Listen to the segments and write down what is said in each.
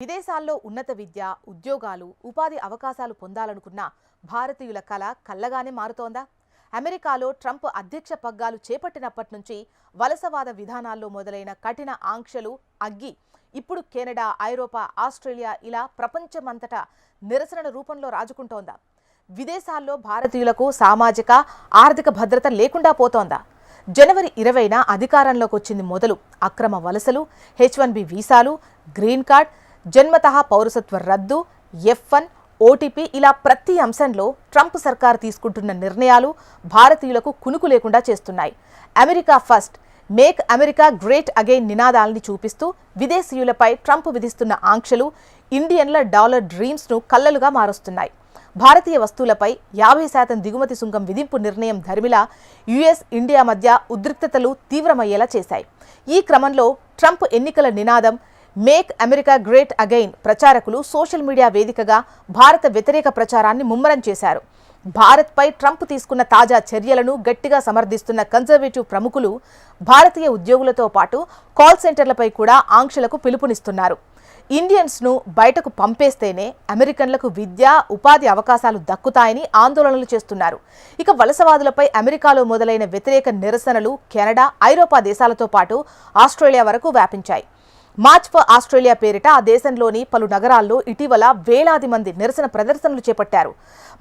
విదేశాల్లో ఉన్నత విద్య, ఉద్యోగాలు, ఉపాధి అవకాశాలు పొందాలనుకున్న భారతీయుల కల కల్లగానే మారుతోందా? అమెరికాలో ట్రంప్ అధ్యక్ష పగ్గాలు చేపట్టినప్పటి నుంచి వలసవాద విధానాల్లో మొదలైన కఠిన ఆంక్షలు అగ్గి ఇప్పుడు కెనడా, ఐరోపా, ఆస్ట్రేలియా ఇలా ప్రపంచమంతటా నిరసన రూపంలో రాజుకుంటోందా? విదేశాల్లో భారతీయులకు సామాజిక, ఆర్థిక భద్రత లేకుండా పోతోందా? జనవరి 20న అధికారంలోకి వచ్చింది మొదలు అక్రమ వలసలు, H1B వీసాలు, గ్రీన్ కార్డ్, జన్మతః పౌరసత్వ రద్దు, F1, ఓటీపీ ఇలా ప్రతి అంశంలో ట్రంప్ సర్కార్ తీసుకుంటున్న నిర్ణయాలు భారతీయులకు కునుకు లేకుండా చేస్తున్నాయి. America first, make America great again నినాదాలని చూపిస్తూ విదేశీయులపై ట్రంప్ విధిస్తున్న ఆంక్షలు ఇండియన్ల డాలర్ డ్రీమ్స్ను కల్లలుగా మారుస్తున్నాయి. భారతీయ వస్తువులపై 50% దిగుమతి సుంకం విధింపు నిర్ణయం ధర్మిలా యుఎస్, ఇండియా మధ్య ఉద్రిక్తతలు తీవ్రమయ్యేలా చేశాయి. ఈ క్రమంలో ట్రంప్ ఎన్నికల నినాదం మేక్ అమెరికా గ్రేట్ అగైన్ ప్రచారకులు సోషల్ మీడియా వేదికగా భారత వ్యతిరేక ప్రచారాన్ని ముమ్మరం చేశారు. భారత్పై ట్రంప్ తీసుకున్న తాజా చర్యలను గట్టిగా సమర్థిస్తున్న కన్జర్వేటివ్ ప్రముఖులు భారతీయ ఉద్యోగులతో పాటు కాల్ సెంటర్లపై కూడా ఆంక్షలకు పిలుపునిస్తున్నారు. ఇండియన్స్ను బయటకు పంపేస్తేనే అమెరికన్లకు విద్య, ఉపాధి అవకాశాలు దక్కుతాయని ఆందోళనలు చేస్తున్నారు. ఇక వలసవాదులపై అమెరికాలో మొదలైన వ్యతిరేక నిరసనలు కెనడా, ఐరోపా దేశాలతో పాటు ఆస్ట్రేలియా వరకు వ్యాపించాయి. మార్చ్ ఫర్ ఆస్ట్రేలియా పేరిట ఆ దేశంలోని పలు నగరాల్లో ఇటీవల వేలాది మంది నిరసన ప్రదర్శనలు చేపట్టారు.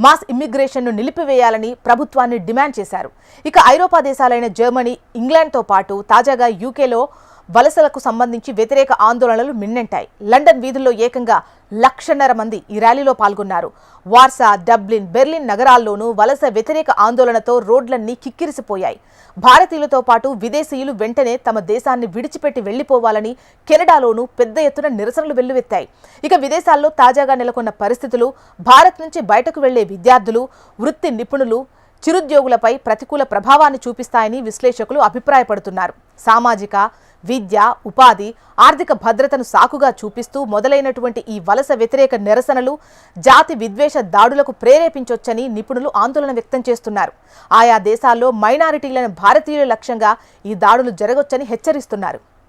మాస్ ఇమ్మిగ్రేషన్ను నిలిపివేయాలని ప్రభుత్వాన్ని డిమాండ్ చేశారు. ఇక ఐరోపా దేశాలైన జర్మనీ, ఇంగ్లాండ్తో పాటు తాజాగా యూకేలో వలసలకు సంబంధించి వ్యతిరేక ఆందోళనలు మిన్నెంటాయి. లండన్ వీధుల్లో ఏకంగా 1,50,000 మంది ఈ ర్యాలీలో పాల్గొన్నారు. వార్సా, డబ్లిన్, బెర్లిన్ నగరాల్లోనూ వలస వ్యతిరేక ఆందోళనతో రోడ్లన్నీ కిక్కిరిసిపోయాయి. భారతీయులతో పాటు విదేశీయులు వెంటనే తమ దేశాన్ని విడిచిపెట్టి వెళ్లిపోవాలని కెనడాలోనూ పెద్ద ఎత్తున నిరసనలు వెల్లువెత్తాయి. ఇక విదేశాల్లో తాజాగా నెలకొన్న పరిస్థితులు భారత్ నుంచి బయటకు వెళ్లే విద్యార్థులు, వృత్తి నిపుణులు, చిరుద్యోగులపై ప్రతికూల ప్రభావాన్ని చూపిస్తాయని విశ్లేషకులు అభిప్రాయపడుతున్నారు. సామాజిక, విద్య, ఉపాధి, ఆర్థిక భద్రతను సాకుగా చూపిస్తూ మొదలైనటువంటి ఈ వలస వ్యతిరేక నిరసనలు జాతి విద్వేష దాడులకు ప్రేరేపించొచ్చని నిపుణులు ఆందోళన వ్యక్తం చేస్తున్నారు. ఆయా దేశాల్లో మైనారిటీలను భారతీయుల లక్ష్యంగా ఈ దాడులు జరగొచ్చని హెచ్చరిస్తున్నారు.